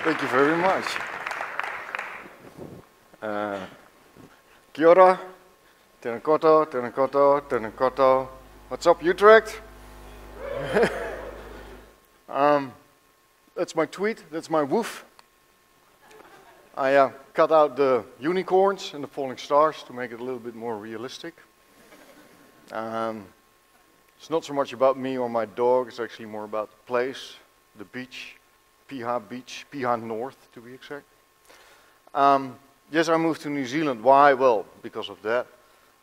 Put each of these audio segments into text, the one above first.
Thank you very much. Kia ora, tēnā koutou, tēnā koutou, tēnā koutou. What's up, Utrecht? That's my tweet, that's my woof. I cut out the unicorns and the falling stars to make it a little bit more realistic. It's not so much about me or my dog, it's actually more about the place, the beach, Piha North to be exact. Yes, I moved to New Zealand. Why? Well, because of that.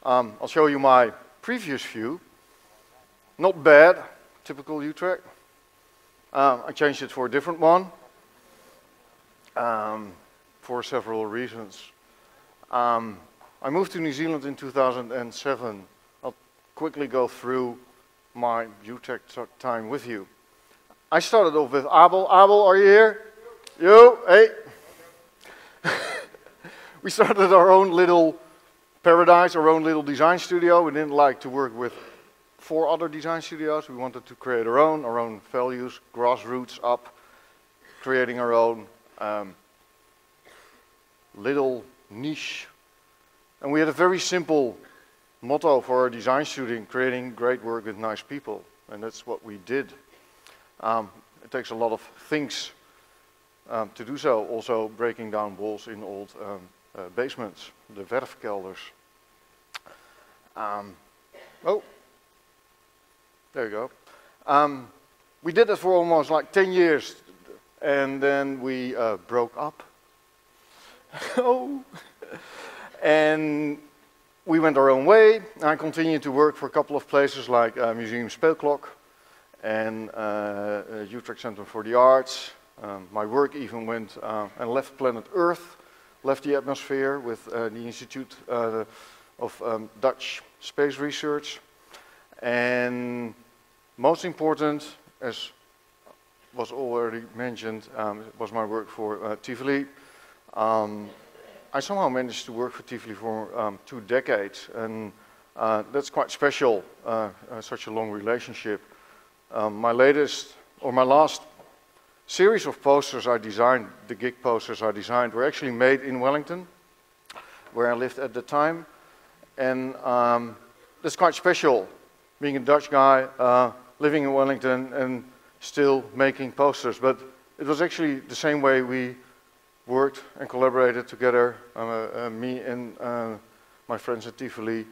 I'll show you my previous view. Not bad, typical Utrecht. I changed it for a different one for several reasons. I moved to New Zealand in 2007. I'll quickly go through my Utrecht time with you. I started off with Abel. Abel, are you here? You, hey. We started our own little paradise, our own little design studio. We didn't like to work with 4 other design studios. We wanted to create our own values, grassroots up, creating our own little niche. And we had a very simple motto for our design studio, creating great work with nice people. And that's what we did. It takes a lot of things to do so, also breaking down walls in old basements, the werfkelders. Oh, there you go. We did that for almost like 10 years, and then we broke up. Oh, and we went our own way. I continued to work for a couple of places like Museum Speelklok and Utrecht Center for the Arts. My work even went and left planet Earth, left the atmosphere with the Institute of Dutch Space Research. And most important, as was already mentioned, was my work for Tivoli. I somehow managed to work for Tivoli for 2 decades, and that's quite special, such a long relationship. My last series of posters I designed, the gig posters I designed, were actually made in Wellington, where I lived at the time. And that's quite special, being a Dutch guy, living in Wellington and still making posters. But it was actually the same way we worked and collaborated together, me and my friends at Tivoli,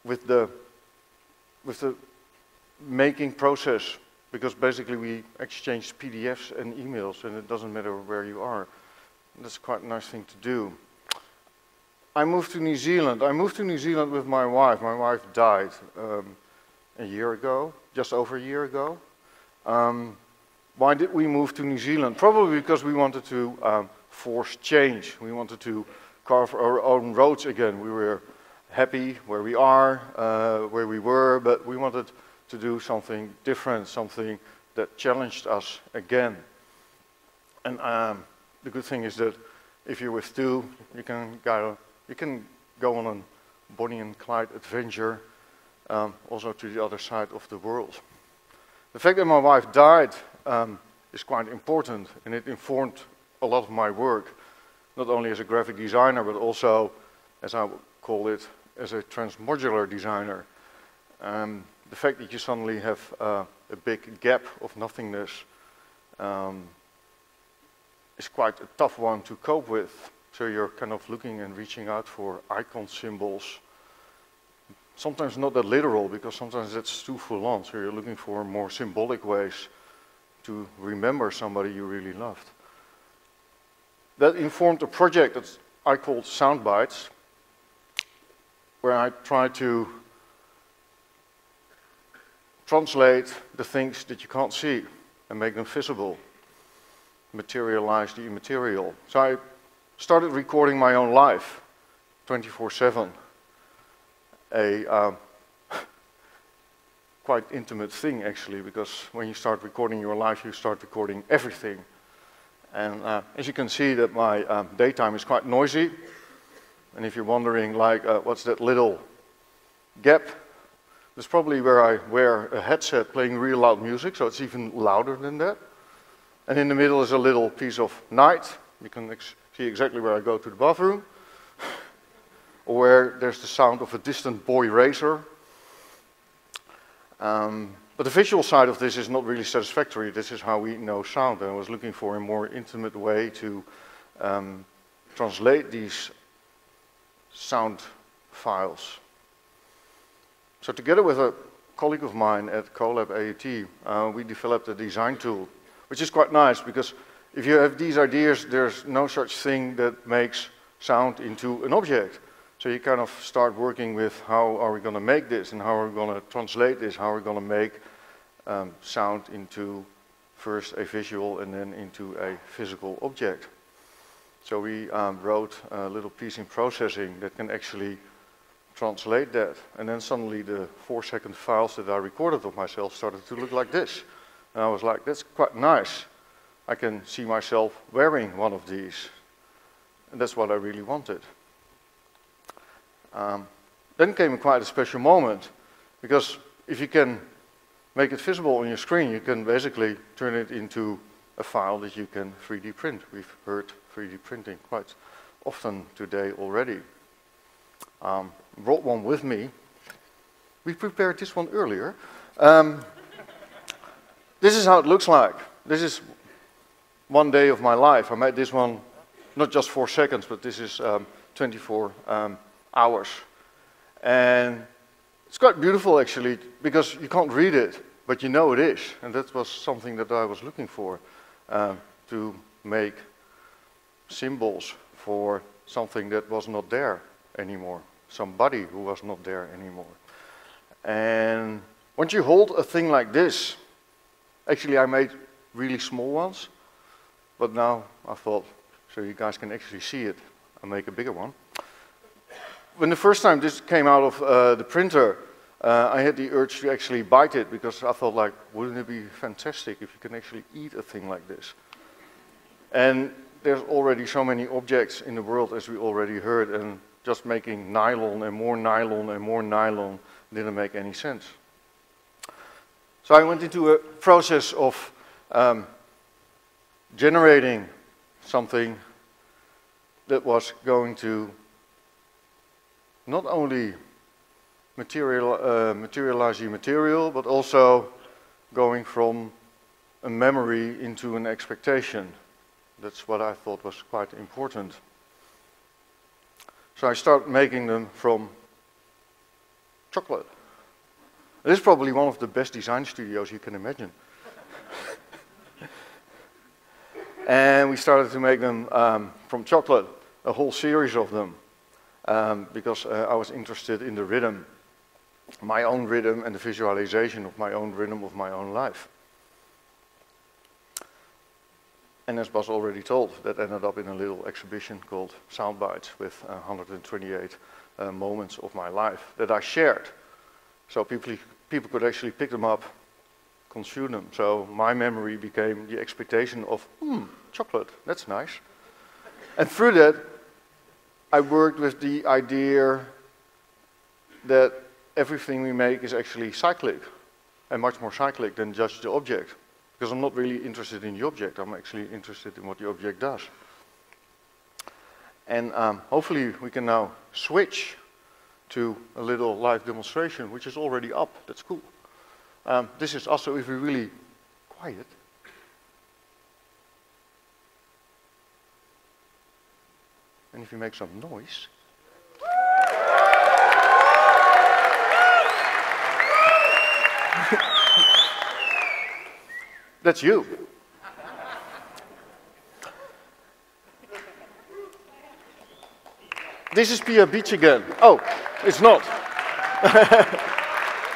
with the making process. Because basically we exchanged PDFs and emails, and it doesn't matter where you are. That's quite a nice thing to do. I moved to New Zealand. I moved to New Zealand with my wife. My wife died a year ago, just over a year ago. Why did we move to New Zealand? Probably because we wanted to force change. We wanted to carve our own roads again. We were happy where we are, where we were, but we wanted to do something different, something that challenged us again. And the good thing is that if you're with 2, you can go on a Bonnie and Clyde adventure, also to the other side of the world. The fact that my wife died is quite important, and it informed a lot of my work, not only as a graphic designer, but also, as I would call it, as a transmodular designer. The fact that you suddenly have a big gap of nothingness is quite a tough one to cope with. So you're kind of looking and reaching out for icon symbols. Sometimes not that literal, because sometimes that's too full on. So you're looking for more symbolic ways to remember somebody you really loved. That informed a project that I called Soundbites, where I tried to translate the things that you can't see and make them visible, materialize the immaterial. So I started recording my own life, 24/7, a quite intimate thing actually, because when you start recording your life, you start recording everything. And as you can see, that my daytime is quite noisy. And if you're wondering, like, what's that little gap? That's probably where I wear a headset playing real loud music, so it's even louder than that. And in the middle is a little piece of night. You can see exactly where I go to the bathroom. Or where there's the sound of a distant boy racer. But the visual side of this is not really satisfactory. This is how we know sound. And I was looking for a more intimate way to translate these sound files. So together with a colleague of mine at Colab AUT, we developed a design tool, which is quite nice because if you have these ideas, there's no such thing that makes sound into an object. So you kind of start working with how are we going to make this and how are we going to translate this, how are we going to make sound into first a visual and then into a physical object. So we wrote a little piece in processing that can actually translate that. And then suddenly the 4-second files that I recorded of myself started to look like this. And I was like, that's quite nice. I can see myself wearing one of these. And that's what I really wanted. Then came quite a special moment, because if you can make it visible on your screen, you can basically turn it into a file that you can 3D print. We've heard 3D printing quite often today already. Brought one with me. We prepared this one earlier. This is how it looks like. This is one day of my life. I made this one not just 4 seconds, but this is 24 hours. And it's quite beautiful actually, because you can't read it, but you know it is. And that was something that I was looking for, to make symbols for something that was not there anymore, somebody who was not there anymore. And once you hold a thing like this, actually I made really small ones, but now I thought, so you guys can actually see it, I'll make a bigger one. When the first time this came out of the printer, I had the urge to actually bite it, because I thought, like, wouldn't it be fantastic if you can actually eat a thing like this? And there's already so many objects in the world, as we already heard, and just making nylon and more nylon and more nylon didn't make any sense. So I went into a process of generating something that was going to not only materialize the material, but also going from a memory into an expectation. That's what I thought was quite important. So I started making them from chocolate. This is probably one of the best design studios you can imagine. And we started to make them from chocolate, a whole series of them. Because I was interested in the rhythm, my own rhythm, and the visualization of my own rhythm of my own life. And as was already told, that ended up in a little exhibition called Soundbites with 128 moments of my life that I shared. So people could actually pick them up, consume them. So my memory became the expectation of, chocolate, that's nice. And through that, I worked with the idea that everything we make is actually cyclic, and much more cyclic than just the object. Because I'm not really interested in the object, I'm actually interested in what the object does. And hopefully we can now switch to a little live demonstration, which is already up. That's cool. This is also if we're really quiet. And if you make some noise. That's you. This is Pia Beach again. Oh, it's not.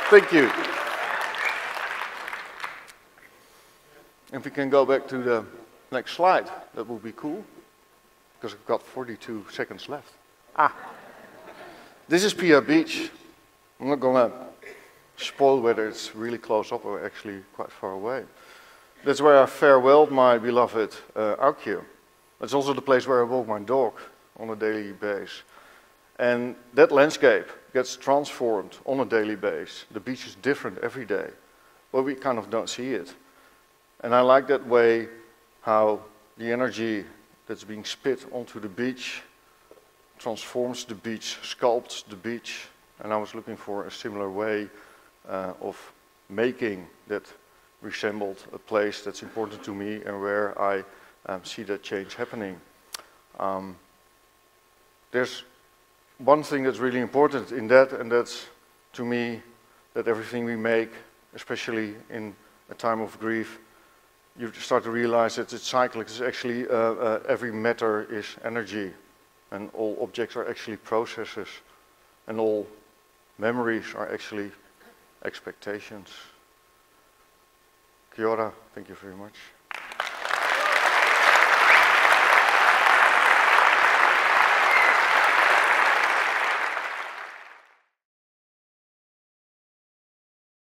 Thank you. If we can go back to the next slide, that would be cool. Because I've got 42 seconds left. This is Pia Beach. I'm not going to spoil whether it's really close up or actually quite far away. That's where I farewelled my beloved Aukje. That's also the place where I walk my dog on a daily basis. And that landscape gets transformed on a daily basis. The beach is different every day, but we kind of don't see it. And I like that way how the energy that's being spit onto the beach transforms the beach, sculpts the beach. And I was looking for a similar way of making that resembled a place that's important to me and where I see that change happening. There's one thing that's really important in that, and that's, to me, that everything we make, especially in a time of grief, you start to realize that it's cyclic. It's actually, every matter is energy, and all objects are actually processes, and all memories are actually expectations. Kia ora, thank you very much.